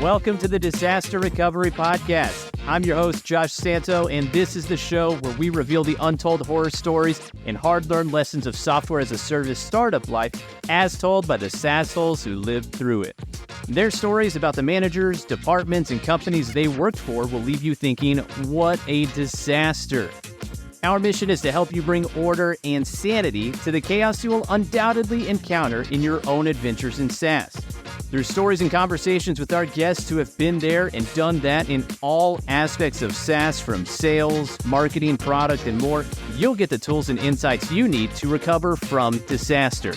Welcome to the diSaaSter Recovery Podcast. I'm your host, Josh Santo, and this is the show where we reveal the untold horror stories and hard-learned lessons of software as a service startup life as told by the SaaS holes who lived through it. Their stories about the managers, departments, and companies they worked for will leave you thinking, what a disaster. Our mission is to help you bring order and sanity to the chaos you will undoubtedly encounter in your own adventures in SaaS. Through stories and conversations with our guests who have been there and done that in all aspects of SaaS, from sales, marketing, product, and more, you'll get the tools and insights you need to recover from disaster.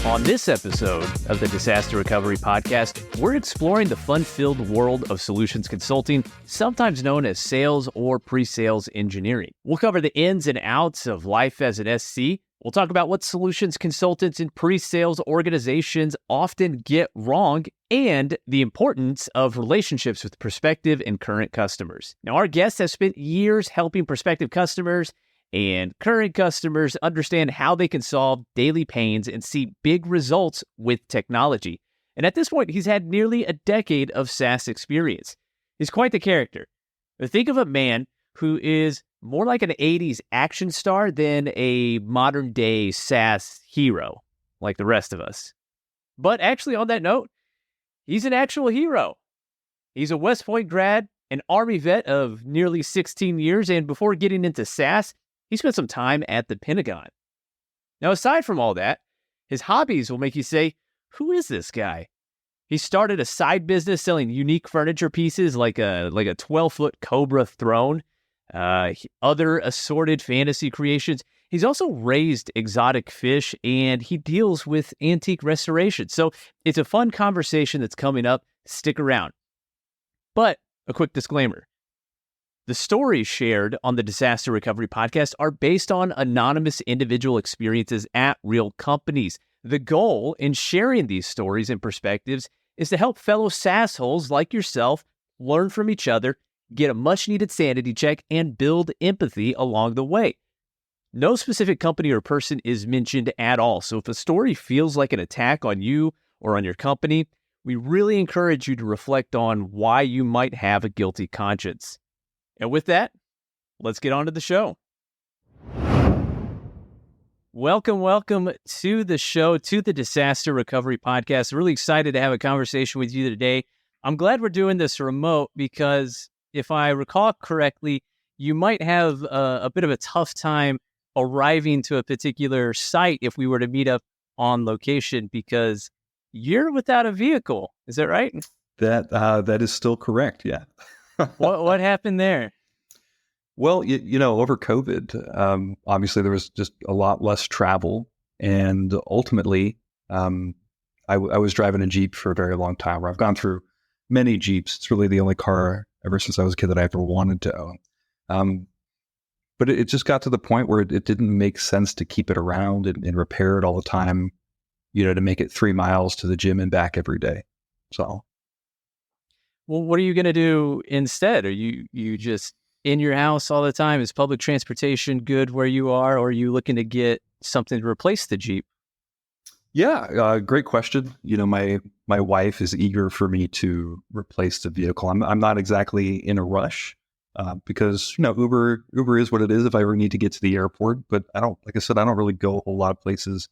On this episode of the diSaaSter Recovery Podcast, we're exploring the fun-filled world of solutions consulting, sometimes known as sales or pre-sales engineering. We'll cover the ins and outs of life as an SC. We'll talk about what solutions consultants and pre-sales organizations often get wrong and the importance of relationships with prospective and current customers. Now, our guests have spent years helping prospective customers and current customers understand how they can solve daily pains and see big results with technology. And at this point, he's had nearly a decade of SaaS experience. He's quite the character. But think of a man who is more like an 80s action star than a modern-day SaaS hero, like the rest of us. But actually, on that note, he's an actual hero. He's a West Point grad, an Army vet of nearly 16 years, and before getting into SaaS, he spent some time at the Pentagon. Now, aside from all that, his hobbies will make you say, who is this guy? He started a side business selling unique furniture pieces like a 12-foot Cobra throne, other assorted fantasy creations. He's also raised exotic fish, and he deals with antique restoration. So it's a fun conversation that's coming up. Stick around. But a quick disclaimer. The stories shared on the diSaaSter Recovery Podcast are based on anonymous individual experiences at real companies. The goal in sharing these stories and perspectives is to help fellow SaaS holes like yourself learn from each other, get a much-needed sanity check, and build empathy along the way. No specific company or person is mentioned at all, so if a story feels like an attack on you or on your company, we really encourage you to reflect on why you might have a guilty conscience. And with that, let's get on to the show. Welcome to the show, to the diSaaSter Recovery Podcast. Really excited to have a conversation with you today. I'm glad we're doing this remote because if I recall correctly, you might have a bit of a tough time arriving to a particular site if we were to meet up on location because you're without a vehicle. Is that right? That is still correct, yeah. What happened there? Well, over COVID, obviously there was just a lot less travel, and ultimately, I was driving a Jeep for a very long time. Where I've gone through many Jeeps. It's really the only car ever since I was a kid that I ever wanted to own. But it just got to the point where it didn't make sense to keep it around and repair it all the time. To make it 3 miles to the gym and back every day. So. Well, what are you going to do instead? Are you just in your house all the time? Is public transportation good where you are, or are you looking to get something to replace the Jeep? Yeah, great question. My wife is eager for me to replace the vehicle. I'm not exactly in a rush because Uber is what it is if I ever need to get to the airport. But I don't really go a whole lot of places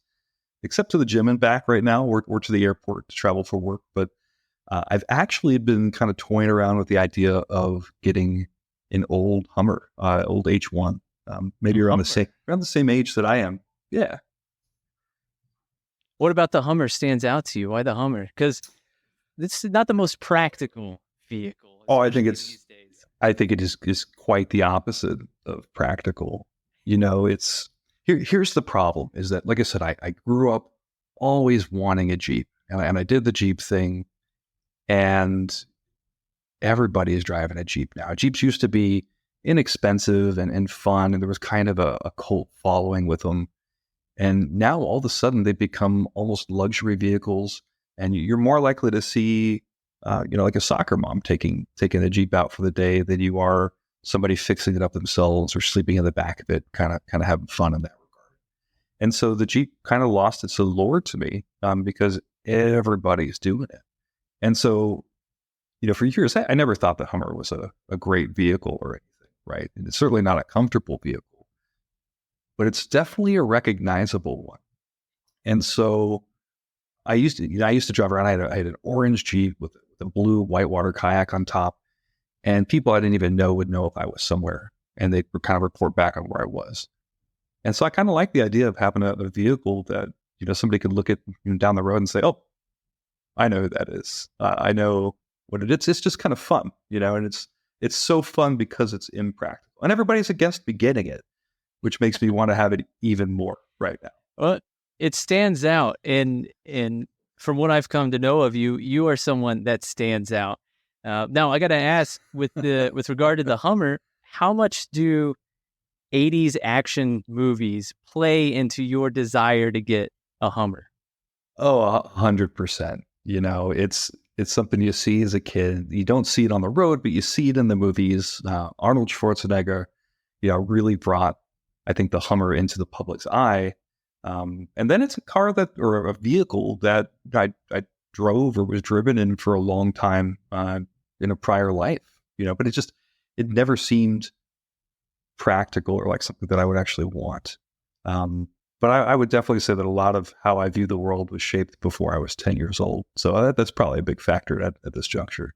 except to the gym and back right now, or to the airport to travel for work. But I've actually been kind of toying around with the idea of getting an old Hummer, old H1, maybe around the same age that I am. Yeah. What about the Hummer stands out to you? Why the Hummer? Because it's not the most practical vehicle. Oh, I think it is quite the opposite of practical. Here's the problem is that, like I said, I grew up always wanting a Jeep, and I did the Jeep thing. And everybody is driving a Jeep now. Jeeps used to be inexpensive and fun, and there was kind of a cult following with them. And now all of a sudden they've become almost luxury vehicles, and you're more likely to see, like a soccer mom taking a Jeep out for the day than you are somebody fixing it up themselves or sleeping in the back of it, kind of having fun in that regard. And so the Jeep kind of lost its allure to me because everybody's doing it. And so, for years, I never thought the Hummer was a great vehicle or anything, right? And it's certainly not a comfortable vehicle, but it's definitely a recognizable one. And so I used to drive around. I had an orange Jeep with a blue whitewater kayak on top, and people I didn't even know would know if I was somewhere, and they'd kind of report back on where I was. And so I kind of like the idea of having a vehicle that, somebody could look at down the road and say, oh, I know who that is. I know what it is. It's just kind of fun, and it's so fun because it's impractical. And everybody's against me getting it, which makes me want to have it even more right now. Well, it stands out. And from what I've come to know of you, you are someone that stands out. Now, I got to ask, with regard to the Hummer, how much do 80s action movies play into your desire to get a Hummer? Oh, 100%. It's something you see as a kid. You don't see it on the road, but you see it in the movies. Arnold Schwarzenegger, really brought, I think, the Hummer into the public's eye. And then it's a car or a vehicle that I drove or was driven in for a long time in a prior life, but it never seemed practical or like something that I would actually want. But I would definitely say that a lot of how I view the world was shaped before I was 10 years old. So that's probably a big factor at this juncture.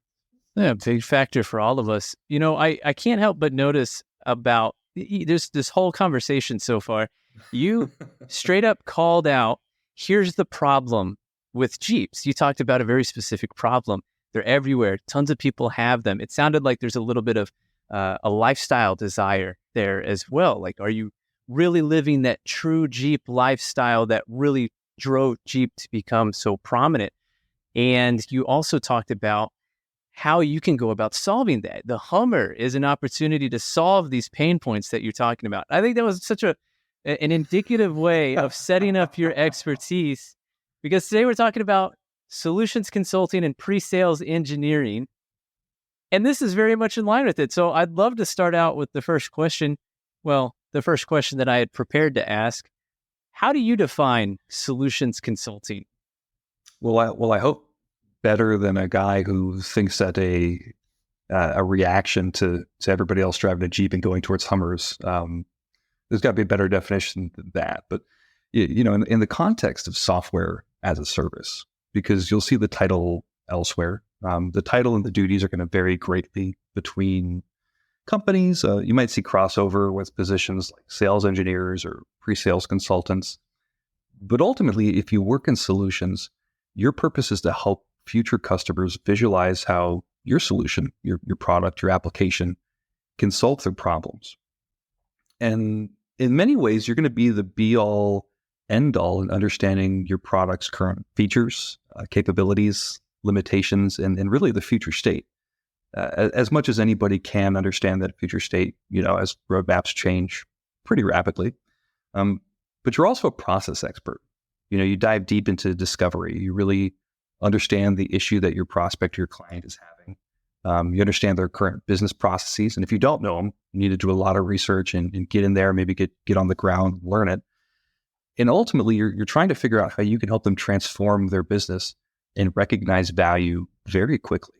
Yeah, big factor for all of us. I can't help but notice about this whole conversation so far. You straight up called out, here's the problem with Jeeps. You talked about a very specific problem. They're everywhere. Tons of people have them. It sounded like there's a little bit of a lifestyle desire there as well. Like, are you really living that true Jeep lifestyle that really drove Jeep to become so prominent? And you also talked about how you can go about solving that. The Hummer is an opportunity to solve these pain points that you're talking about. I think that was such an indicative way of setting up your expertise, because today we're talking about solutions consulting and pre-sales engineering. And this is very much in line with it. So I'd love to start out with the first question. Well, the first question that I had prepared to ask: how do you define solutions consulting? Well, I hope better than a guy who thinks that a reaction to everybody else driving a Jeep and going towards Hummers. There's got to be a better definition than that. But in the context of software as a service, because you'll see the title elsewhere. The title and the duties are going to vary greatly between companies. You might see crossover with positions like sales engineers or pre-sales consultants. But ultimately, if you work in solutions, your purpose is to help future customers visualize how your solution, your product, your application can solve their problems. And in many ways, you're going to be the be-all, end-all in understanding your product's current features, capabilities, limitations, and really the future state. As much as anybody can understand that future state, as roadmaps change pretty rapidly. But you're also a process expert. You dive deep into discovery. You really understand the issue that your prospect or your client is having. You understand their current business processes. And if you don't know them, you need to do a lot of research and get in there, maybe get on the ground, learn it. And ultimately, you're trying to figure out how you can help them transform their business and recognize value very quickly.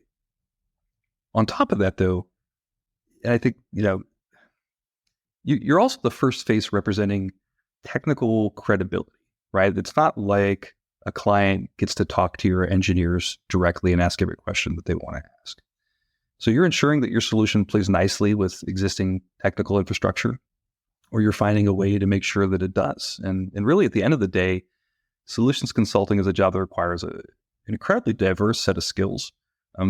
On top of that, though, and I think, you're also the first face representing technical credibility, right? It's not like a client gets to talk to your engineers directly and ask every question that they want to ask. So you're ensuring that your solution plays nicely with existing technical infrastructure, or you're finding a way to make sure that it does. And really, at the end of the day, solutions consulting is a job that requires an incredibly diverse set of skills,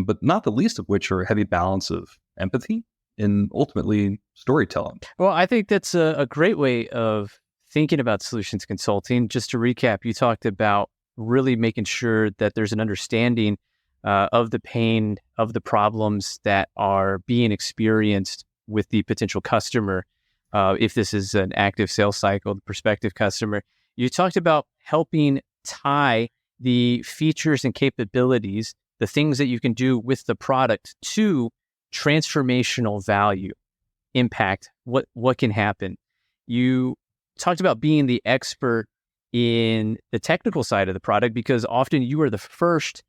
but not the least of which are a heavy balance of empathy and ultimately storytelling. Well, I think that's a great way of thinking about solutions consulting. Just to recap, you talked about really making sure that there's an understanding of the pain, of the problems that are being experienced with the potential customer. If this is an active sales cycle, the prospective customer. You talked about helping tie the features and capabilities, the things that you can do with the product, to transformational value, impact, what can happen. You talked about being the expert in the technical side of the product, because often you are the first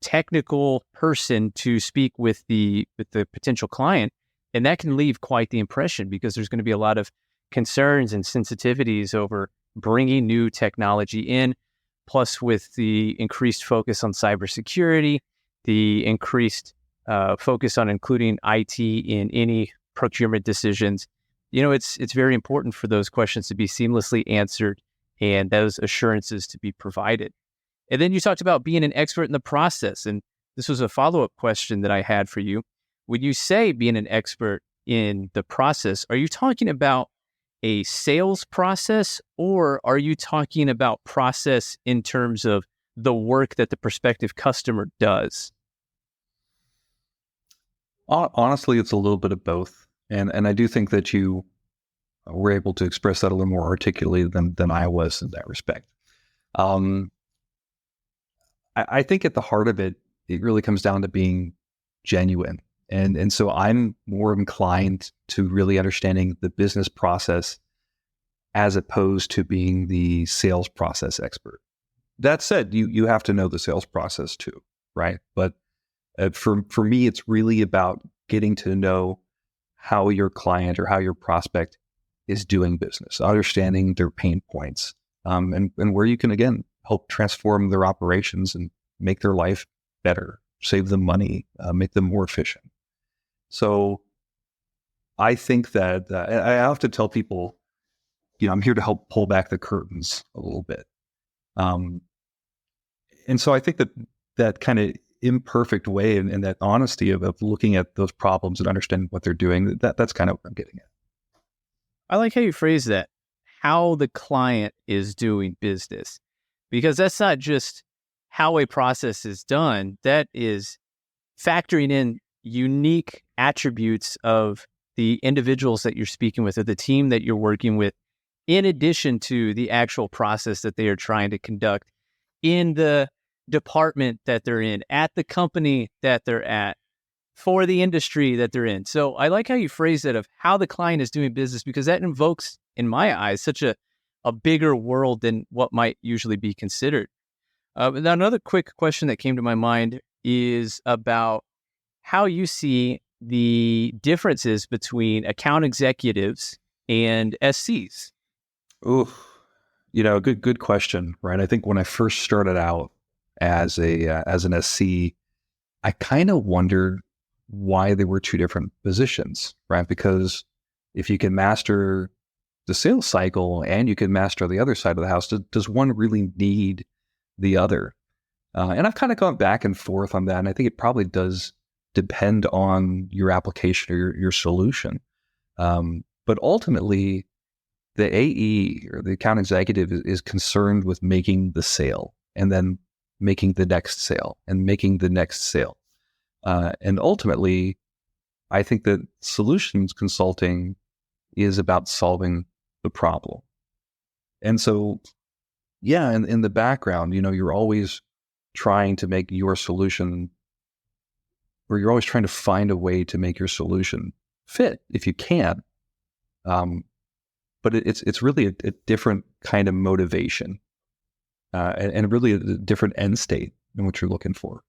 technical person to speak with the potential client, and that can leave quite the impression because there's going to be a lot of concerns and sensitivities over bringing new technology in, plus with the increased focus on cybersecurity, the increased focus on including IT in any procurement decisions. It's very important for those questions to be seamlessly answered and those assurances to be provided. And then you talked about being an expert in the process. And this was a follow-up question that I had for you. When you say being an expert in the process, are you talking about a sales process, or are you talking about process in terms of the work that the prospective customer does? Honestly, it's a little bit of both. And I do think that you were able to express that a little more articulately than I was in that respect. I think at the heart of it, it really comes down to being genuine. And so I'm more inclined to really understanding the business process as opposed to being the sales process expert. That said, you have to know the sales process too, right? But for me, it's really about getting to know how your client or how your prospect is doing business, understanding their pain points, and where you can, again, help transform their operations and make their life better, save them money, make them more efficient. So I think that I have to tell people, I'm here to help pull back the curtains a little bit. And so I think that kind of imperfect way and that honesty of looking at those problems and understanding what they're doing, that's kind of what I'm getting at. I like how you phrase that, how the client is doing business, because that's not just how a process is done. That is factoring in unique attributes of the individuals that you're speaking with or the team that you're working with, in addition to the actual process that they are trying to conduct in the department that they're in, at the company that they're at, for the industry that they're in. So I like how you phrase that of how the client is doing business, because that invokes, in my eyes, such a bigger world than what might usually be considered. Now, another quick question that came to my mind is about how you see the differences between account executives and SCs. Ooh, good question, right? I think when I first started out as an SC, I kind of wondered why there were two different positions, right? Because if you can master the sales cycle and you can master the other side of the house, does one really need the other? And I've kind of gone back and forth on that, and I think it probably does depend on your application or your solution. But ultimately, the AE or the account executive is concerned with making the sale and then making the next sale and making the next sale. And ultimately, I think that solutions consulting is about solving the problem. And so, yeah, in the background, you're always trying to make your solution, or you're always trying to find a way to make your solution fit if you can. But it's really a different kind of motivation, and really a different end state in what you're looking for.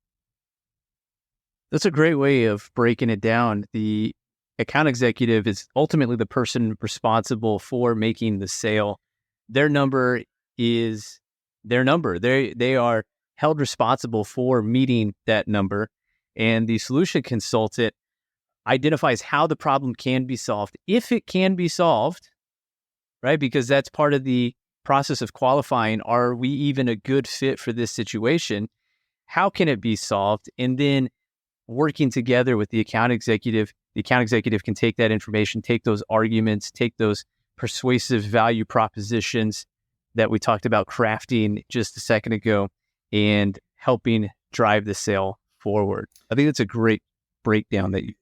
That's a great way of breaking it down. The account executive is ultimately the person responsible for making the sale. Their number is their number. They are held responsible for meeting that number. And the solution consultant identifies how the problem can be solved, if it can be solved, right? Because that's part of the process of qualifying. Are we even a good fit for this situation? How can it be solved? And then working together with the account executive can take that information, take those arguments, take those persuasive value propositions that we talked about crafting just a second ago, and helping drive the sale forward. I think that's a great breakdown that you.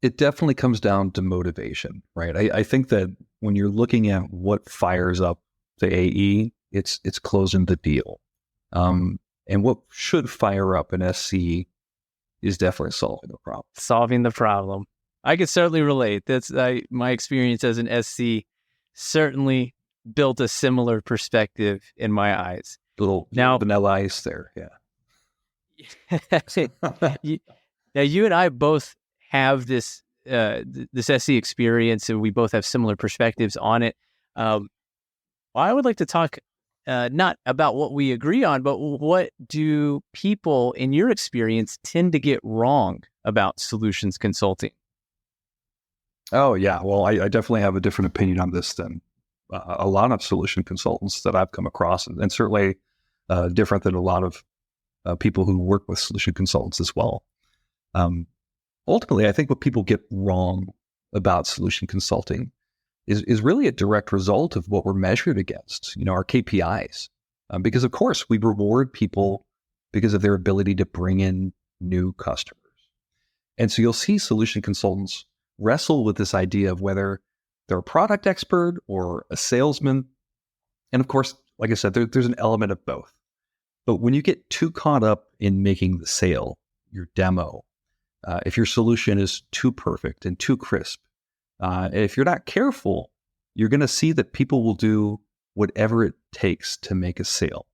It definitely comes down to motivation, right? I think that when you're looking at what fires up the AE, it's closing the deal. And what should fire up an SC is definitely solving the problem. Solving the problem. I could certainly relate. That's my experience as an SC. Certainly built a similar perspective in my eyes. Little Now, vanilla ice there. Yeah. you, now you and I both have this SE experience, and we both have similar perspectives on it. I would like to talk not about what we agree on, but what do people, in your experience, tend to get wrong about solutions consulting? Oh, yeah. Well, I definitely have a different opinion on this than a lot of solution consultants that I've come across, and certainly different than a lot of people who work with solution consultants as well. Ultimately, I think what people get wrong about solution consulting is really a direct result of what we're measured against, our KPIs. Because of course, we reward people because of their ability to bring in new customers. And so you'll see solution consultants wrestle with this idea of whether they're a product expert or a salesman. And of course, like I said, there's an element of both. But when you get too caught up in making the sale, your demo, if your solution is too perfect and too crisp, if you're not careful, you're going to see that people will do whatever it takes to make a sale.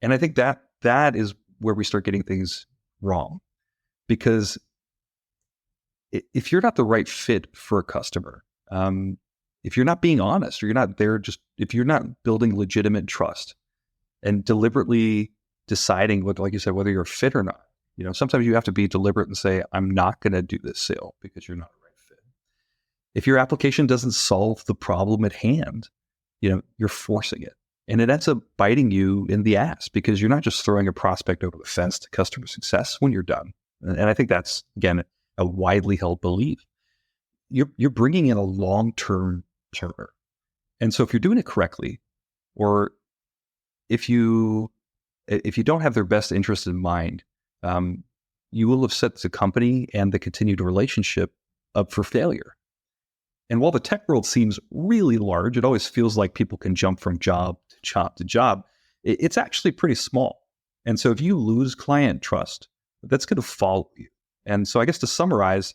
And I think that is where we start getting things wrong. Because if you're not the right fit for a customer, if you're not being honest, or you're not there, if you're not building legitimate trust and deliberately deciding like you said, whether you're a fit or not, sometimes you have to be deliberate and say, I'm not going to do this sale because you're not a right fit. If your application doesn't solve the problem at hand, you're forcing it. And it ends up biting you in the ass because you're not just throwing a prospect over the fence to customer success when you're done. And I think that's, again, a widely held belief. You're bringing in a long-term partner. And so if you're doing it correctly, or if you don't have their best interest in mind, you will have set the company and the continued relationship up for failure. And while the tech world seems really large, it always feels like people can jump from job to job. It's actually pretty small. And so if you lose client trust, that's going to follow you. And so I guess to summarize,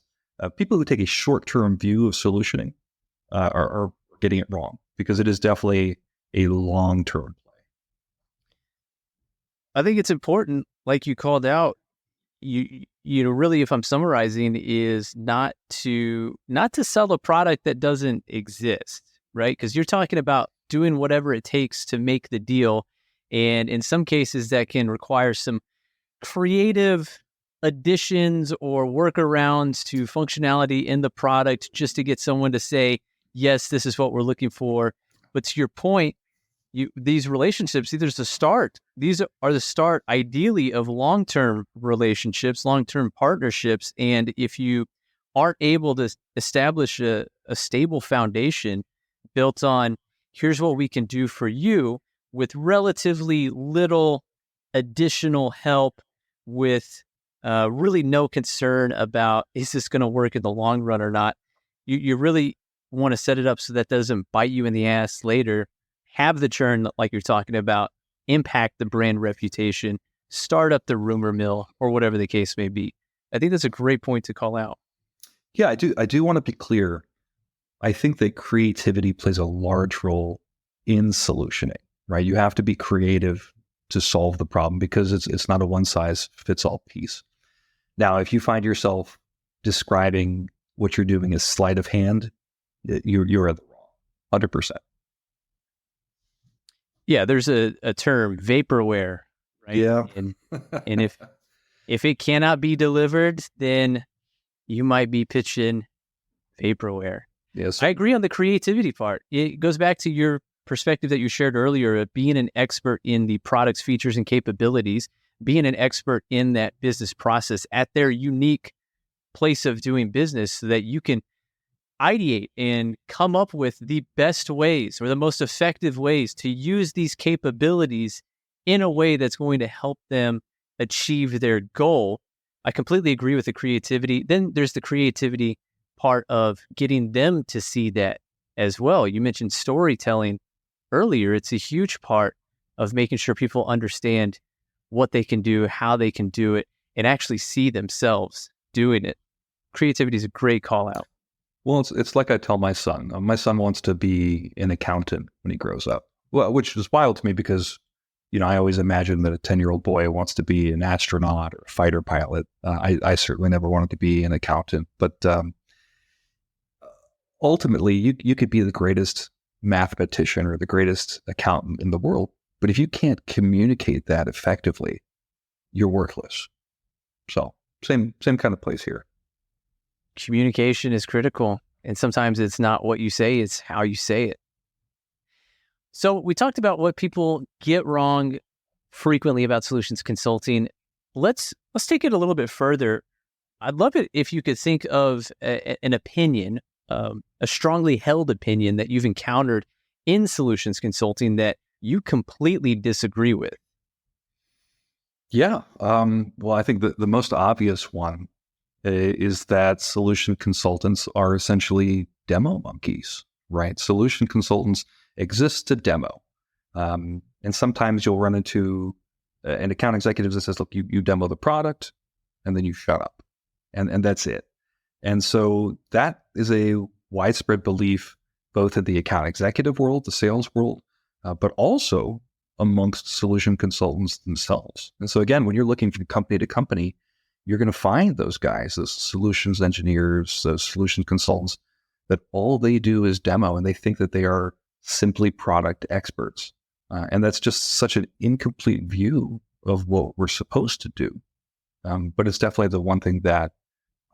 people who take a short-term view of solutioning are getting it wrong, because it is definitely a long-term play. I think it's important, like you called out, really, if I'm summarizing, is not to sell a product that doesn't exist, right? Because you're talking about doing whatever it takes to make the deal. And in some cases that can require some creative additions or workarounds to functionality in the product just to get someone to say, yes, this is what we're looking for. But to your point, these relationships, these are the start ideally of long-term relationships, long-term partnerships. And if you aren't able to establish a stable foundation built on, here's what we can do for you with relatively little additional help, with really no concern about, is this going to work in the long run or not? You really want to set it up so that doesn't bite you in the ass later. Have the churn, like you're talking about, impact the brand reputation, start up the rumor mill, or whatever the case may be. I think that's a great point to call out. Yeah, I do want to be clear. I think that creativity plays a large role in solutioning, right? You have to be creative to solve the problem, because it's not a one-size-fits-all piece. Now, if you find yourself describing what you're doing as sleight of hand, you're at the wrong, 100%. Yeah, there's a term, vaporware, right? Yeah. And if it cannot be delivered, then you might be pitching vaporware. Yes. I agree on the creativity part. It goes back to your perspective that you shared earlier of being an expert in the product's features and capabilities, being an expert in that business process at their unique place of doing business, so that you can ideate and come up with the best ways or the most effective ways to use these capabilities in a way that's going to help them achieve their goal. I completely agree with the creativity. Then there's the creativity part of getting them to see that as well. You mentioned storytelling earlier. It's a huge part of making sure people understand what they can do, how they can do it, and actually see themselves doing it. Creativity is a great call out. Well, it's like I tell my son. My son wants to be an accountant when he grows up. Well, which is wild to me because, I always imagine that a 10-year-old boy wants to be an astronaut or a fighter pilot. I certainly never wanted to be an accountant, but ultimately, you could be the greatest mathematician or the greatest accountant in the world, but if you can't communicate that effectively, you're worthless. So same kind of place here. Communication is critical, and sometimes it's not what you say, it's how you say it. So we talked about what people get wrong frequently about solutions consulting. Let's take it a little bit further. I'd love it if you could think of an opinion, a strongly held opinion that you've encountered in solutions consulting that you completely disagree with. Yeah. Well, I think the most obvious one is that solution consultants are essentially demo monkeys, right? Solution consultants exist to demo. And sometimes you'll run into an account executive that says, look, you demo the product and then you shut up. And that's it. And so that is a widespread belief, both in the account executive world, the sales world, but also amongst solution consultants themselves. And so again, when you're looking from company to company, you're going to find those guys, those solutions engineers, those solution consultants, that all they do is demo and they think that they are simply product experts. And that's just such an incomplete view of what we're supposed to do. But it's definitely the one thing that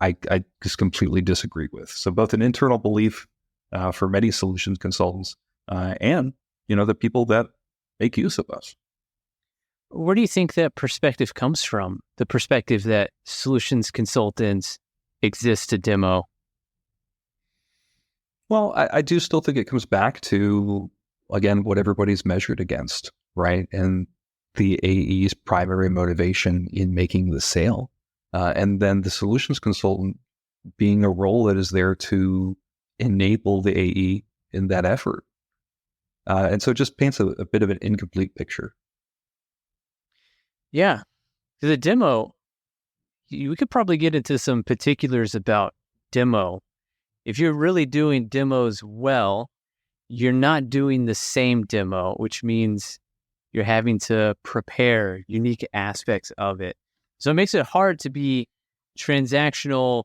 I just completely disagree with. So both an internal belief for many solutions consultants and, the people that make use of us. Where do you think that perspective comes from? The perspective that solutions consultants exist to demo? Well, I do still think it comes back to, again, what everybody's measured against, right? And the AE's primary motivation in making the sale. And then the solutions consultant being a role that is there to enable the AE in that effort. And so it just paints a bit of an incomplete picture. Yeah. The demo, we could probably get into some particulars about demo. If you're really doing demos well, you're not doing the same demo, which means you're having to prepare unique aspects of it. So it makes it hard to be transactional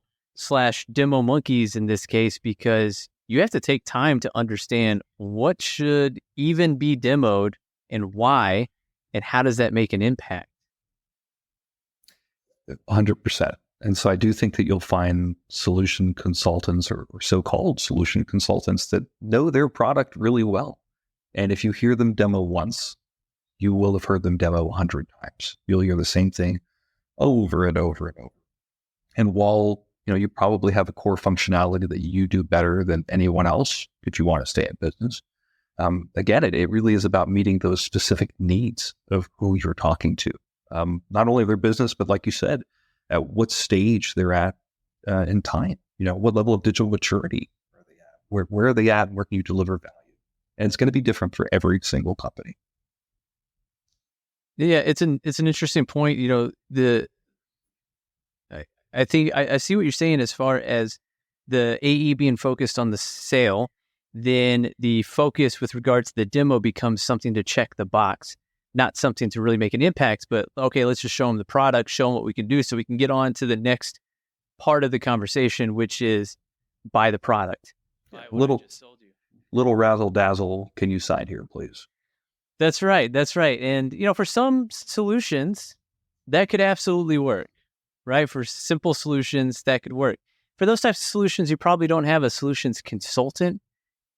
/ demo monkeys in this case, because you have to take time to understand what should even be demoed and why, and how does that make an impact? 100%. And so I do think that you'll find solution consultants or so-called solution consultants that know their product really well. And if you hear them demo once, you will have heard them demo 100 times. You'll hear the same thing over and over and over. And while, you probably have a core functionality that you do better than anyone else if you want to stay in business, again, it really is about meeting those specific needs of who you're talking to. Not only their business, but like you said, at what stage they're at in time. What level of digital maturity are they at? Where are they at? And where can you deliver value? And it's going to be different for every single company. Yeah, it's an interesting point. I think I see what you're saying as far as the AE being focused on the sale. Then the focus with regards to the demo becomes something to check the box, not something to really make an impact, but okay, let's just show them the product, show them what we can do so we can get on to the next part of the conversation, which is buy the product. Little razzle dazzle. Can you sign here, please? That's right. And, for some solutions, that could absolutely work, right? For simple solutions, that could work. For those types of solutions, you probably don't have a solutions consultant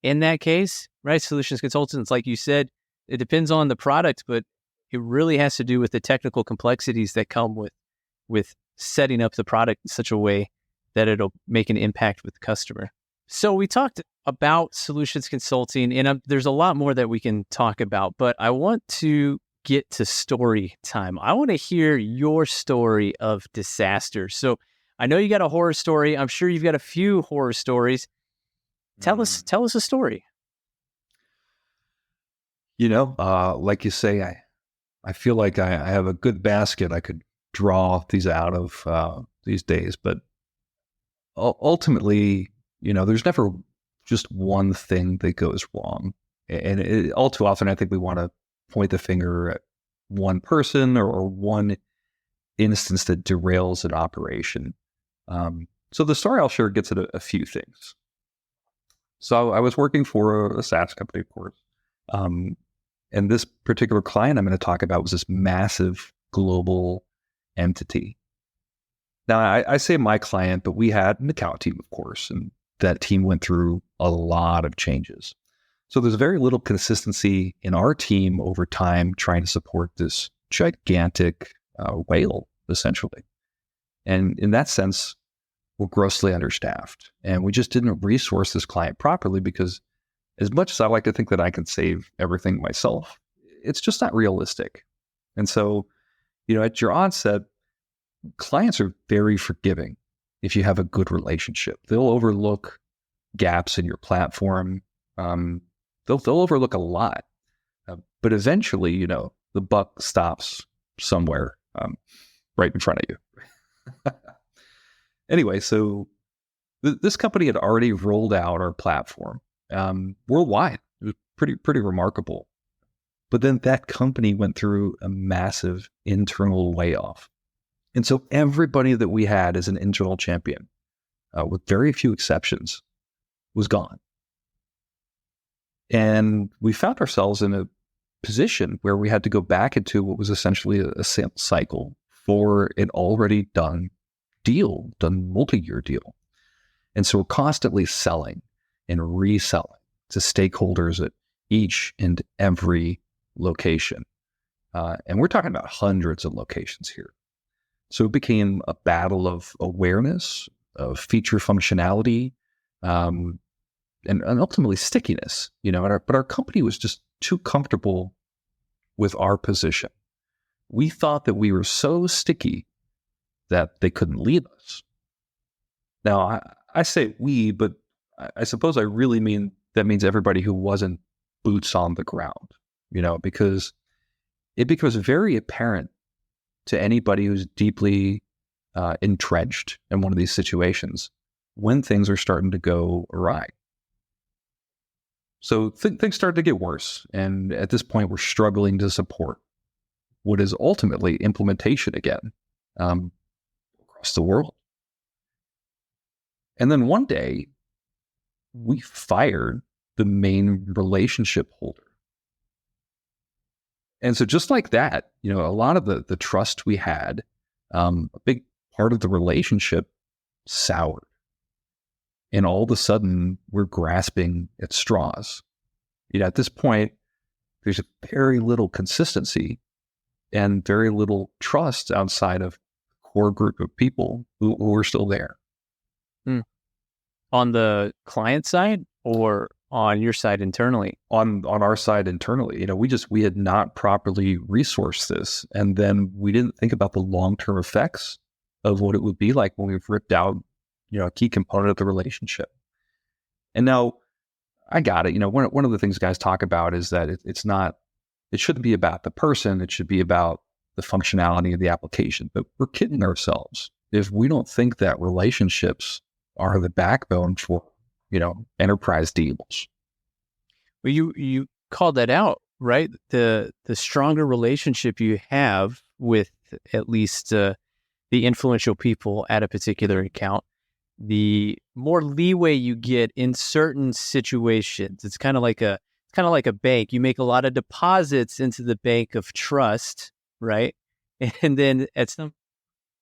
in that case, right? Solutions consultants, like you said, it depends on the product, but it really has to do with the technical complexities that come with setting up the product in such a way that it'll make an impact with the customer. So we talked about solutions consulting, and there's a lot more that we can talk about, but I want to get to story time. I want to hear your story of disaster. So I know you got a horror story. I'm sure you've got a few horror stories. Tell us a story. Like you say, I feel like I have a good basket I could draw these out of these days, but ultimately, There's never just one thing that goes wrong. And all too often, I think we want to point the finger at one person or one instance that derails an operation. So the story I'll share gets at a few things. So I was working for a SaaS company, of course. And this particular client I'm going to talk about was this massive global entity. Now, I say my client, but we had an account team, of course, and that team went through a lot of changes. So there's very little consistency in our team over time trying to support this gigantic whale, essentially. And in that sense, we're grossly understaffed. And we just didn't resource this client properly because as much as I like to think that I can save everything myself, it's just not realistic. And so, at your onset, clients are very forgiving if you have a good relationship. They'll overlook gaps in your platform. They'll overlook a lot. But eventually, the buck stops somewhere right in front of you. Anyway, so this company had already rolled out our platform worldwide. It was pretty remarkable. But then that company went through a massive internal layoff. And so everybody that we had as an internal champion, with very few exceptions, was gone. And we found ourselves in a position where we had to go back into what was essentially a sales cycle for an already done multi-year deal. And so we're constantly selling and reselling to stakeholders at each and every location. And we're talking about hundreds of locations here. So it became a battle of awareness, of feature functionality, and ultimately stickiness. But our company was just too comfortable with our position. We thought that we were so sticky that they couldn't leave us. Now, I say we, but I suppose I really mean that means everybody who wasn't boots on the ground, because it becomes very apparent to anybody who's deeply entrenched in one of these situations when things are starting to go awry. So things started to get worse. And at this point, we're struggling to support what is ultimately implementation again across the world. And then one day, we fired the main relationship holder. And so just like that, a lot of the trust we had, a big part of the relationship soured. And all of a sudden, we're grasping at straws. At this point, there's very little consistency and very little trust outside of a core group of people who are still there. On the client side or on your side internally? On our side internally, we had not properly resourced this, and then we didn't think about the long-term effects of what it would be like when we've ripped out, a key component of the relationship. And now, I got it. One of the things guys talk about is that it shouldn't be about the person. It should be about the functionality of the application. But we're kidding ourselves if we don't think that relationships are the backbone for enterprise deals. Well, you called that out, right? The stronger relationship you have with at least the influential people at a particular account, the more leeway you get in certain situations. It's kind of like a bank. You make a lot of deposits into the bank of trust, right? And then at some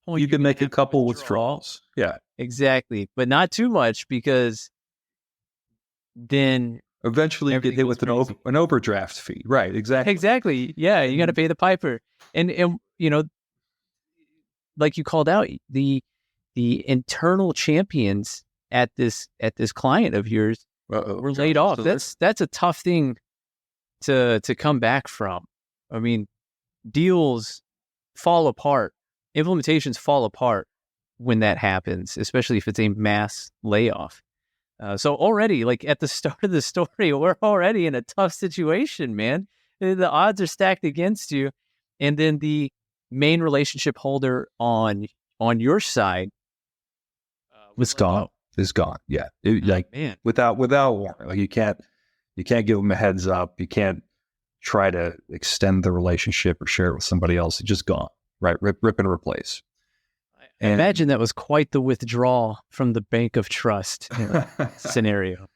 point you can make a couple withdrawals. Yeah, exactly, but not too much, because then eventually you get hit with an overdraft fee. Right, exactly. Yeah, you got to pay the piper. And like you called out, the internal champions at this client of yours were laid off. That's a tough thing to come back from. I mean, deals fall apart, implementations fall apart when that happens, especially if it's a mass layoff. So already, like at the start of the story, we're already in a tough situation, man. The odds are stacked against you, and then the main relationship holder on your side was gone. is gone. Yeah. Man. Without warning, like you can't give them a heads up. You can't try to extend the relationship or share it with somebody else. It's just gone, right? Rip and replace. I imagine that was quite the withdrawal from the bank of trust scenario.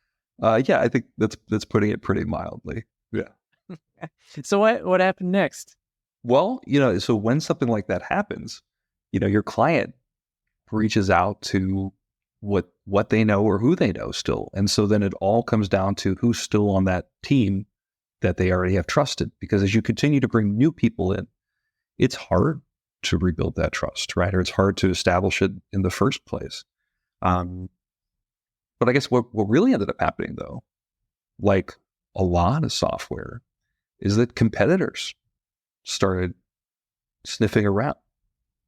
Yeah, I think that's putting it pretty mildly. Yeah. So what happened next? Well, so when something like that happens, your client reaches out to what they know or who they know still. And so then it all comes down to who's still on that team that they already have trusted. Because as you continue to bring new people in, it's hard to rebuild that trust, right? Or it's hard to establish it in the first place. But I guess what really ended up happening, though, like a lot of software, is that competitors started sniffing around.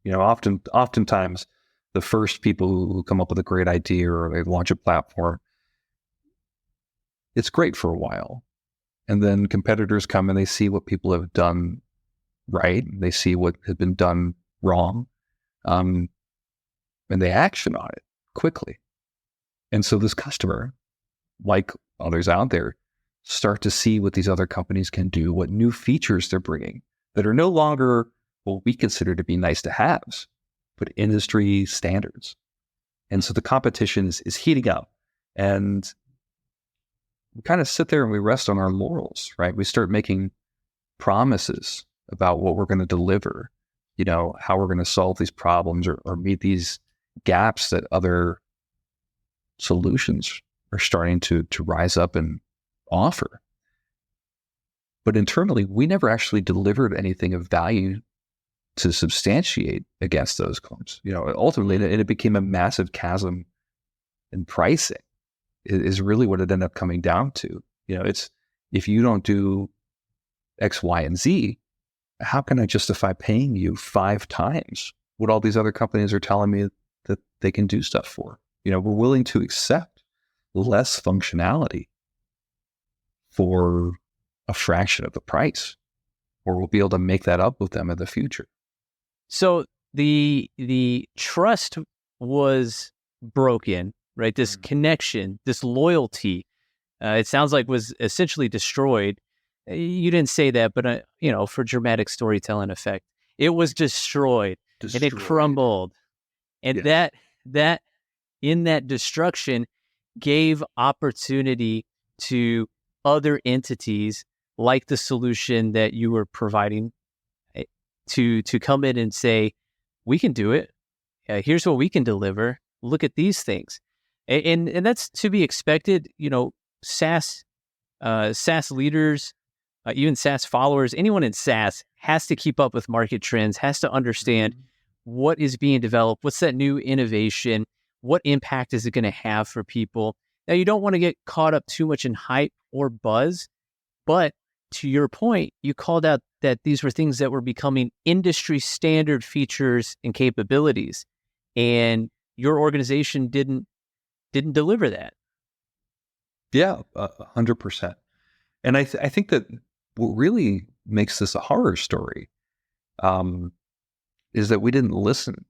Oftentimes the first people who come up with a great idea or they launch a platform, it's great for a while. And then competitors come and they see what people have done right. They see what had been done wrong. And they action on it quickly. And so this customer, like others out there, start to see what these other companies can do, what new features they're bringing that are no longer what we consider to be nice to haves, but industry standards. And so the competition is heating up, and we kind of sit there and we rest on our laurels, right? We start making promises about what we're going to deliver, how we're going to solve these problems or meet these gaps that other solutions are starting to rise up and offer. But internally, we never actually delivered anything of value to substantiate against those claims. Ultimately, it became a massive chasm in pricing is really what it ended up coming down to. It's if you don't do X, Y, and Z, how can I justify paying you 5 times what all these other companies are telling me that they can do stuff for? We're willing to accept less functionality for a fraction of the price, or we'll be able to make that up with them in the future. So the trust was broken, right? This connection, this loyalty, it sounds like was essentially destroyed. You didn't say that, but for dramatic storytelling effect, it was destroyed. And it crumbled. And yes. that in that destruction gave opportunity to other entities like the solution that you were providing to come in and say, we can do it. Here's what we can deliver. Look at these things. And that's to be expected. SaaS leaders, even SaaS followers, anyone in SaaS has to keep up with market trends, has to understand what is being developed, what's that new innovation, what impact is it going to have for people. Now, you don't want to get caught up too much in hype or buzz, but to your point, you called out that these were things that were becoming industry standard features and capabilities, and your organization didn't deliver that. Yeah, 100%. And I think that what really makes this a horror story is that we didn't listen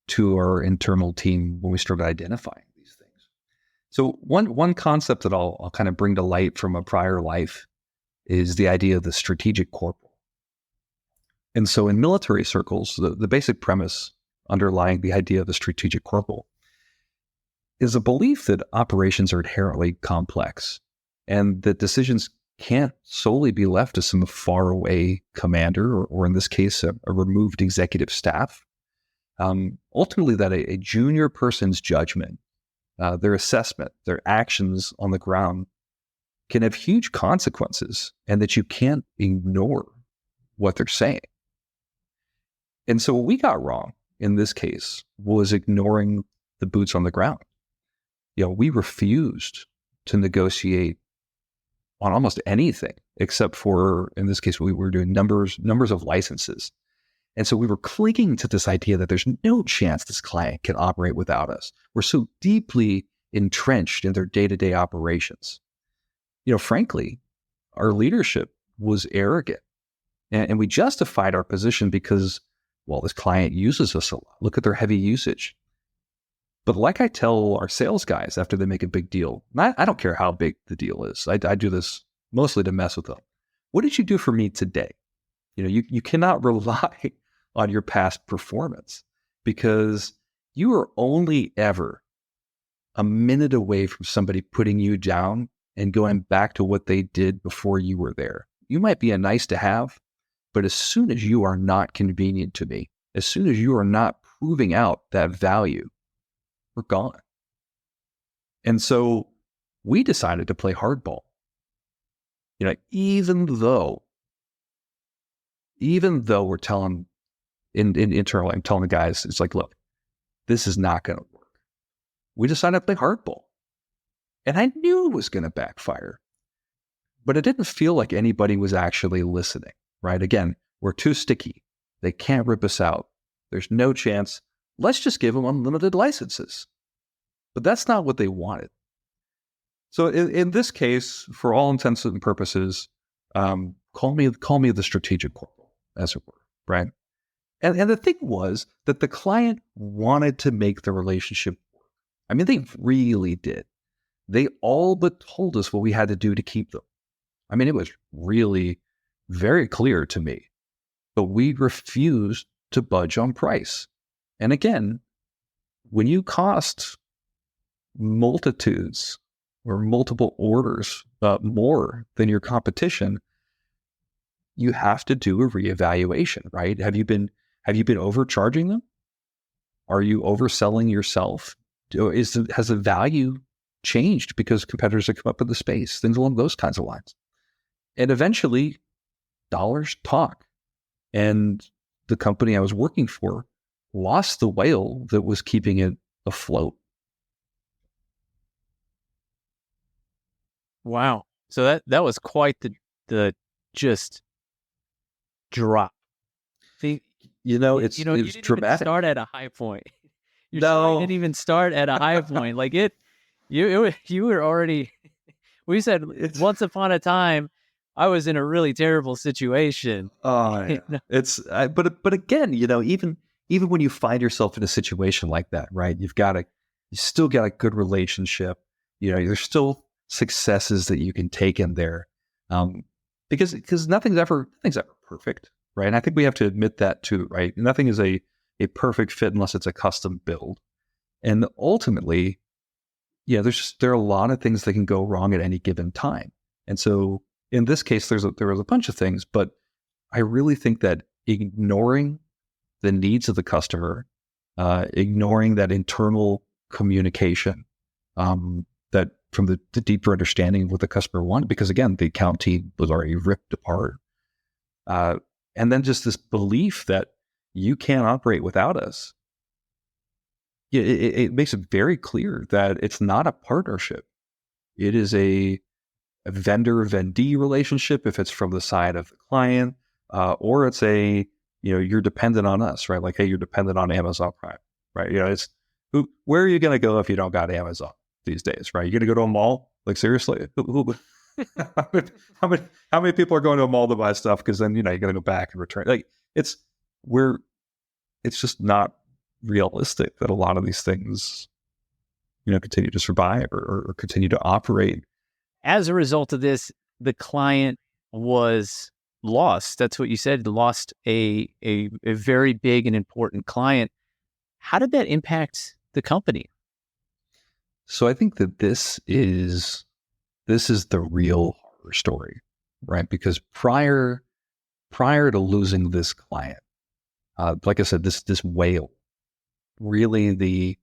to our internal team when we started identifying these things. So one concept that I'll kind of bring to light from a prior life is the idea of the strategic corporal. And so in military circles, the basic premise underlying the idea of the strategic corporal is a belief that operations are inherently complex and that decisions can't solely be left to some faraway commander or in this case, a removed executive staff. Ultimately, that a junior person's judgment, their assessment, their actions on the ground can have huge consequences and that you can't ignore what they're saying. And so what we got wrong in this case was ignoring the boots on the ground. We refused to negotiate on almost anything except for, in this case, we were doing numbers of licenses. And so we were clinging to this idea that there's no chance this client can operate without us. We're so deeply entrenched in their day-to-day operations. Frankly, our leadership was arrogant and we justified our position because, well, this client uses us a lot. Look at their heavy usage. But like I tell our sales guys after they make a big deal, I don't care how big the deal is. I do this mostly to mess with them. What did you do for me today? You cannot rely on your past performance because you are only ever a minute away from somebody putting you down and going back to what they did before you were there. You might be a nice to have, but as soon as you are not convenient to me, as soon as you are not proving out that value, we're gone. And so we decided to play hardball. Even though we're telling internally, I'm telling the guys, it's like, look, this is not going to work. We decided to play hardball. And I knew it was going to backfire, but it didn't feel like anybody was actually listening, right? Again, we're too sticky. They can't rip us out. There's no chance. Let's just give them unlimited licenses. But that's not what they wanted. So in this case, for all intents and purposes, call me the strategic corporal, as it were, right? And the thing was that the client wanted to make the relationship work. I mean, they really did. They all but told us what we had to do to keep them. I mean, it was really very clear to me, but we refused to budge on price. And again, when you cost multitudes or multiple orders more than your competition, you have to do a reevaluation, right? Have you been overcharging them? Are you overselling yourself? Has the value changed because competitors have come up with the space? Things along those kinds of lines. And eventually, dollars talk. And the company I was working for lost the whale that was keeping it afloat. Wow. So that was quite the just drop. See, it's you didn't dramatic. Even start at a high point. Your No. story didn't even start at a high point. Like you were already. We said once upon a time, I was in a really terrible situation. Yeah. But again, even when you find yourself in a situation like that, right? You still got a good relationship. There's still successes that you can take in there, because nothing's ever perfect, right? And I think we have to admit that too, right? Nothing is a perfect fit unless it's a custom build, and ultimately, there are a lot of things that can go wrong at any given time. And so in this case, there was a bunch of things, but I really think that ignoring the needs of the customer, ignoring that internal communication, that from the deeper understanding of what the customer wanted, because again, the account team was already ripped apart. And then just this belief that you can't operate without us. It makes it very clear that it's not a partnership. It is a vendor-vendee relationship if it's from the side of the client, or it's you're dependent on us, right? Like, hey, you're dependent on Amazon Prime, right? Where are you going to go if you don't got Amazon these days, right? You're going to go to a mall? Like, seriously? How many people are going to a mall to buy stuff? Because then, you're going to go back and return. Like, it's just not realistic that a lot of these things, continue to survive or continue to operate. As a result of this, the client was lost. That's what you said. Lost a very big and important client. How did that impact the company? So I think that this is the real horror story, right? Because prior to losing this client, like I said, this whale, really the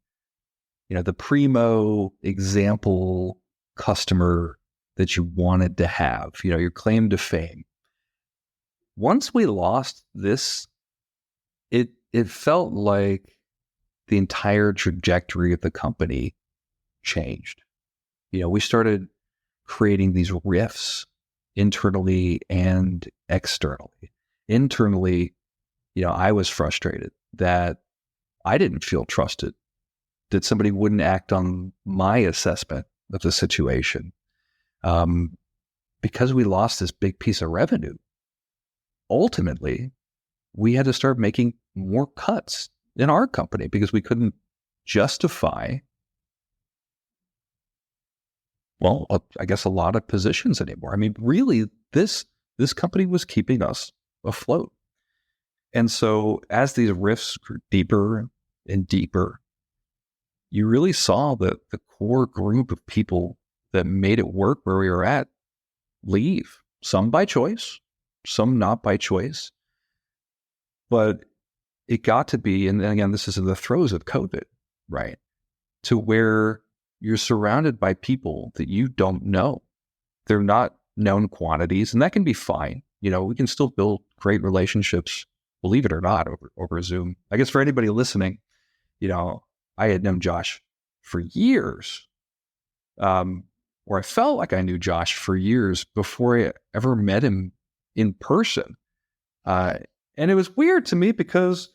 primo example customer that you wanted to have, your claim to fame. Once we lost this, it felt like the entire trajectory of the company changed. We started creating these rifts internally and externally. Internally, I was frustrated that I didn't feel trusted, that somebody wouldn't act on my assessment of the situation. Because we lost this big piece of revenue, ultimately, we had to start making more cuts in our company because we couldn't justify, well, I guess a lot of positions anymore. I mean, really, this company was keeping us afloat. And so as these rifts grew deeper and deeper, you really saw the core group of people that made it work where we were at leave. Some by choice, some not by choice. But it got to be, and again, this is in the throes of COVID, right? To where you're surrounded by people that you don't know. They're not known quantities, and that can be fine. You know, we can still build great relationships, believe it or not, over Zoom. I guess for anybody listening, you know, I had known Josh for years, or I felt like I knew Josh for years before I ever met him in person. And it was weird to me because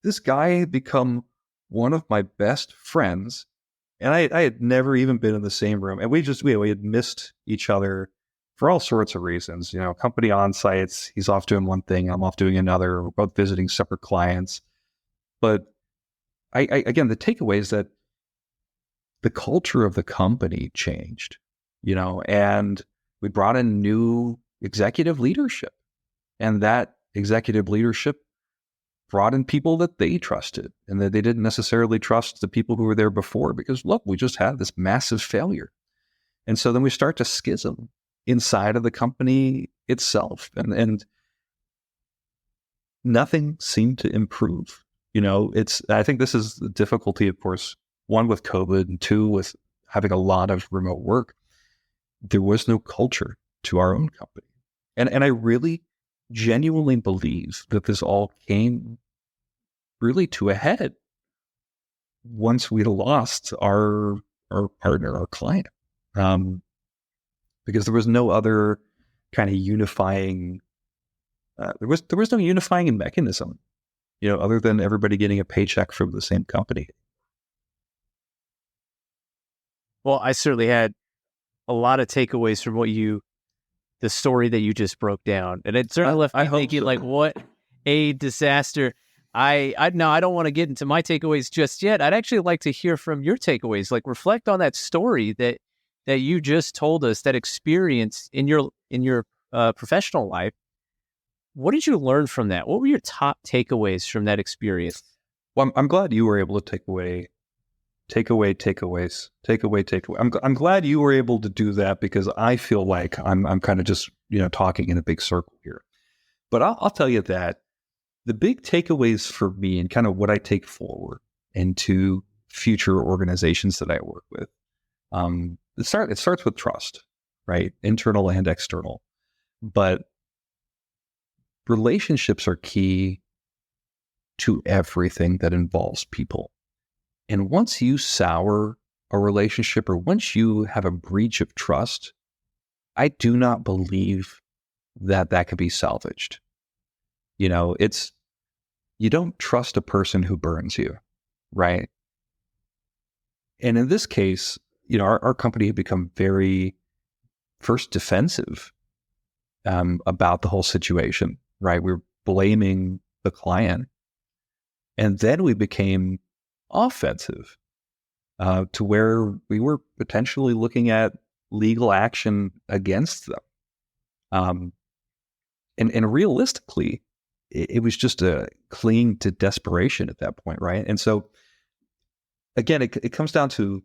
this guy had become one of my best friends, and I had never even been in the same room. And we had missed each other for all sorts of reasons. You know, company on-sites, he's off doing one thing, I'm off doing another. We're both visiting separate clients. But I again, the takeaway is that the culture of the company changed, you know, and we brought in new executive leadership. And that executive leadership brought in people that they trusted and that they didn't necessarily trust the people who were there before because, look, we just had this massive failure. And so then we start to schism inside of the company itself. And nothing seemed to improve. You know, I think this is the difficulty, of course, one with COVID and two with having a lot of remote work. There was no culture to our own company. And I really genuinely believe that this all came really to a head once we lost our partner, our client, because there was no other kind of unifying. There was no unifying mechanism, you know, other than everybody getting a paycheck from the same company. Well, I certainly had a lot of takeaways from the story that you just broke down. And it certainly left me thinking, like, what a disaster. I don't want to get into my takeaways just yet. I'd actually like to hear from your takeaways, like reflect on that story that you just told us, that experience in your professional life. What did you learn from that? What were your top takeaways from that experience? Well, I'm glad you were able to take away takeaways. I'm glad you were able to do that because I feel like I'm kind of just, you know, talking in a big circle here. But I'll tell you that the big takeaways for me and kind of what I take forward into future organizations that I work with, it starts with trust, right? Internal and external. But relationships are key to everything that involves people. And once you sour a relationship or once you have a breach of trust, I do not believe that could be salvaged. You know, you don't trust a person who burns you, right? And in this case, you know, our company had become very first defensive about the whole situation, right? We were blaming the client. And then we became offensive to where we were potentially looking at legal action against them. And realistically, it was just a clinging to desperation at that point, right? And so, again, it comes down to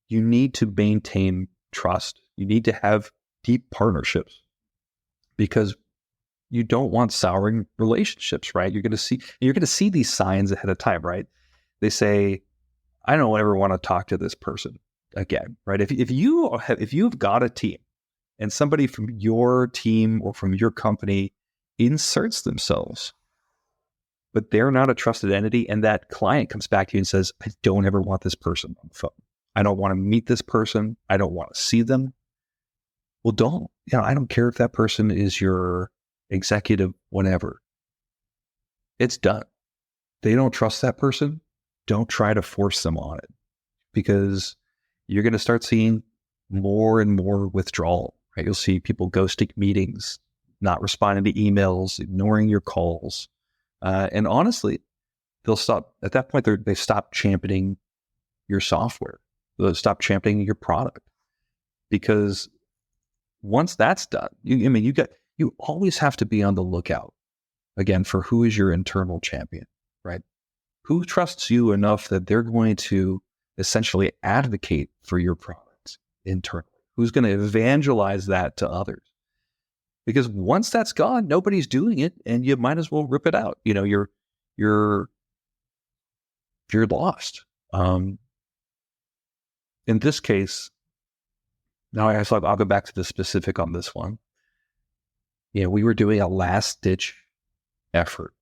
you need to maintain trust. You need to have deep partnerships because you don't want souring relationships, right? You're going to see these signs ahead of time, right? They say, I don't ever want to talk to this person again, right? If you've got a team and somebody from your team or from your company inserts themselves, but they're not a trusted entity, and that client comes back to you and says, I don't ever want this person on the phone. I don't want to meet this person. I don't want to see them. Well, I don't care if that person is your executive, whatever. It's done. They don't trust that person. Don't try to force them on it because you're going to start seeing more and more withdrawal, right? You'll see people ghosting meetings, not responding to emails, ignoring your calls. And honestly, they'll stop at that point. They stop championing your software. They'll stop championing your product, because once that's done, you always have to be on the lookout again for who is your internal champion, right? Who trusts you enough that they're going to essentially advocate for your product internally? Who's going to evangelize that to others? Because once that's gone, nobody's doing it, and you might as well rip it out. You're lost. In this case, now I'll go back to the specific on this one. We were doing a last ditch effort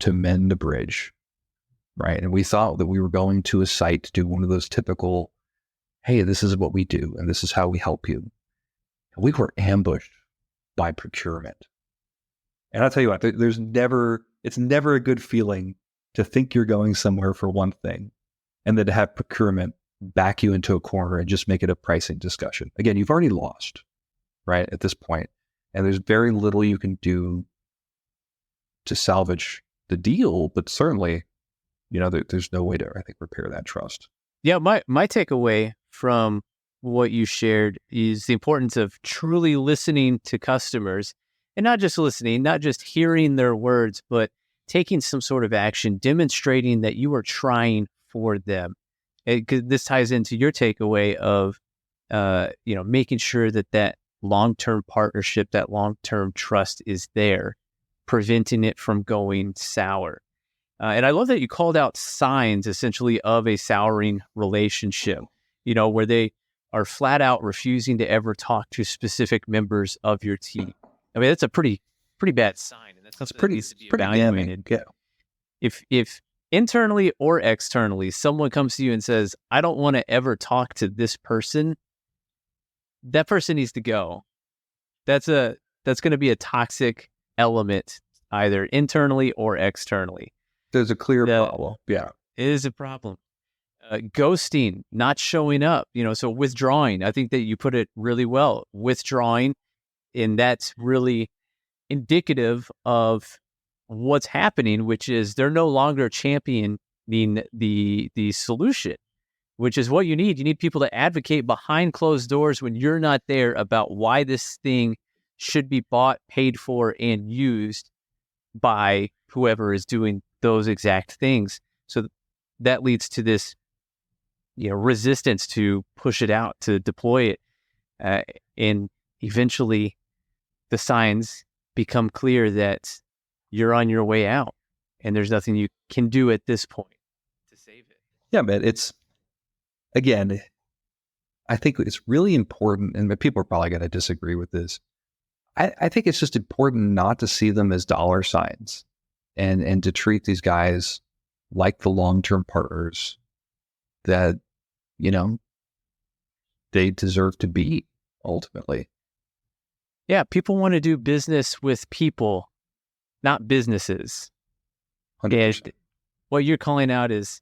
to mend the bridge, right? And we thought that we were going to a site to do one of those typical, hey, this is what we do, and this is how we help you. And we were ambushed by procurement. And I'll tell you what, it's never a good feeling to think you're going somewhere for one thing, and then to have procurement back you into a corner and just make it a pricing discussion. Again, you've already lost, right, at this point, and there's very little you can do to salvage the deal, but certainly, there's no way to, I think, repair that trust. Yeah, my takeaway from what you shared is the importance of truly listening to customers, and not just listening, not just hearing their words, but taking some sort of action, demonstrating that you are trying for them. This ties into your takeaway of, making sure that long-term partnership, that long-term trust is there, preventing it from going sour. And I love that you called out signs, essentially, of a souring relationship, where they are flat out refusing to ever talk to specific members of your team. I mean, that's a pretty bad sign, and that's pretty, that needs to be evaluated. Yeah. If internally or externally, someone comes to you and says, I don't want to ever talk to this person, that person needs to go. That's going to be a toxic element, either internally or externally. There's a clear problem. Yeah. It is a problem. Ghosting, not showing up, so withdrawing. I think that you put it really well. Withdrawing, and that's really indicative of what's happening, which is they're no longer championing the solution, which is what you need. You need people to advocate behind closed doors when you're not there about why this thing should be bought, paid for, and used by whoever is doing those exact things. So that leads to this, resistance to push it out, to deploy it. And eventually the signs become clear that you're on your way out and there's nothing you can do at this point to save it. Yeah, man. Again, I think it's really important, and people are probably going to disagree with this. I think it's just important not to see them as dollar signs and to treat these guys like the long-term partners that, they deserve to be ultimately. Yeah, people want to do business with people, not businesses. 100%. And what you're calling out is,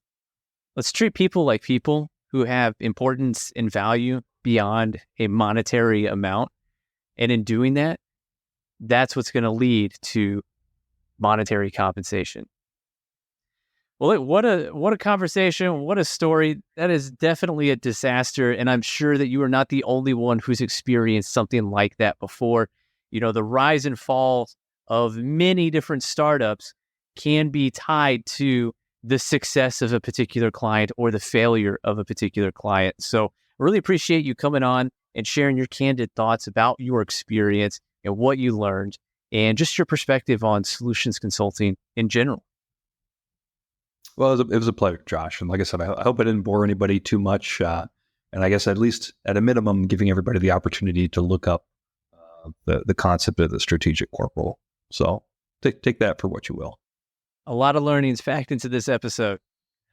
let's treat people like people who have importance and value beyond a monetary amount. And in doing that, that's what's going to lead to monetary compensation. Well, what a conversation, what a story. That is definitely a diSaaSter, and I'm sure that you are not the only one who's experienced something like that before. The rise and fall of many different startups can be tied to the success of a particular client or the failure of a particular client. So I really appreciate you coming on and sharing your candid thoughts about your experience and what you learned and just your perspective on solutions consulting in general. Well, it was a pleasure, Josh. And like I said, I hope I didn't bore anybody too much. And I guess at least at a minimum, giving everybody the opportunity to look up the concept of the strategic corporal. So take that for what you will. A lot of learnings packed into this episode.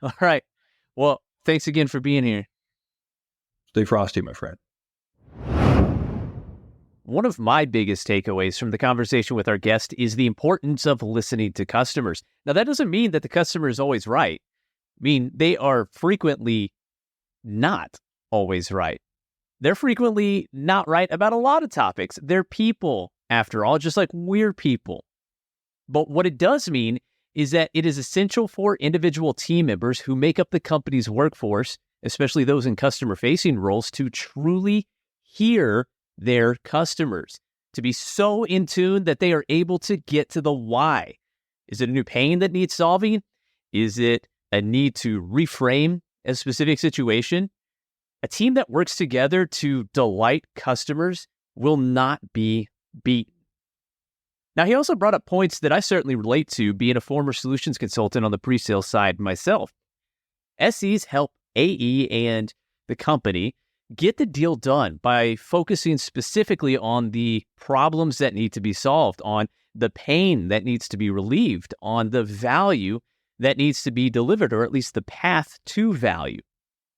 All right. Well, thanks again for being here. Stay frosty, my friend. One of my biggest takeaways from the conversation with our guest is the importance of listening to customers. Now, that doesn't mean that the customer is always right. I mean, they are frequently not always right. They're frequently not right about a lot of topics. They're people, after all, just like we're people. But what it does mean is that it is essential for individual team members who make up the company's workforce, especially those in customer-facing roles, to truly hear their customers, to be so in tune that they are able to get to the why. Is it a new pain that needs solving? Is it a need to reframe a specific situation? A team that works together to delight customers will not be beaten. Now, he also brought up points that I certainly relate to, being a former solutions consultant on the pre-sales side myself. SEs help AE and the company get the deal done by focusing specifically on the problems that need to be solved, on the pain that needs to be relieved, on the value that needs to be delivered, or at least the path to value.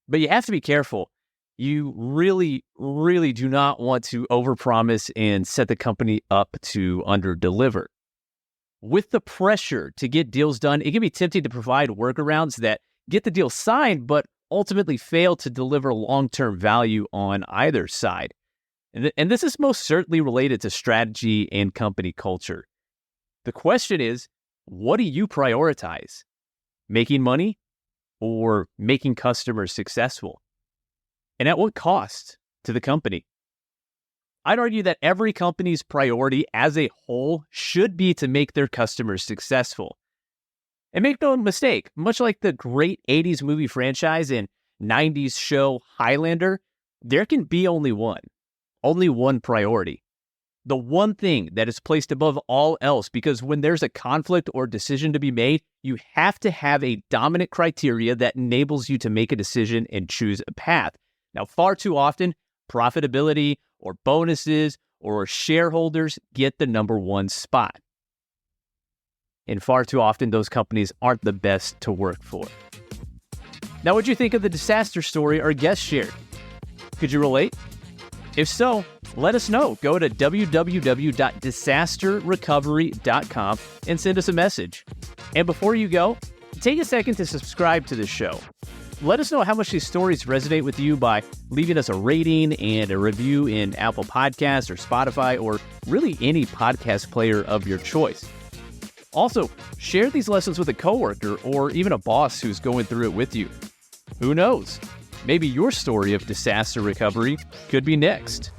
But you have to be careful. You really, really do not want to overpromise and set the company up to underdeliver. With the pressure to get deals done, it can be tempting to provide workarounds that get the deal signed, but ultimately fail to deliver long-term value on either side. And this is most certainly related to strategy and company culture. The question is, what do you prioritize? Making money or making customers successful? And at what cost to the company? I'd argue that every company's priority as a whole should be to make their customers successful. And make no mistake, much like the great 80s movie franchise and 90s show Highlander, there can be only one priority. The one thing that is placed above all else, because when there's a conflict or decision to be made, you have to have a dominant criteria that enables you to make a decision and choose a path. Now, far too often, profitability or bonuses or shareholders get the number one spot. And far too often, those companies aren't the best to work for. Now, what'd you think of the diSaaSter story our guest shared? Could you relate? If so, let us know. Go to www.dissectingrecovery.com and send us a message. And before you go, take a second to subscribe to the show. Let us know how much these stories resonate with you by leaving us a rating and a review in Apple Podcasts or Spotify or really any podcast player of your choice. Also, share these lessons with a coworker or even a boss who's going through it with you. Who knows? Maybe your story of disaster recovery could be next.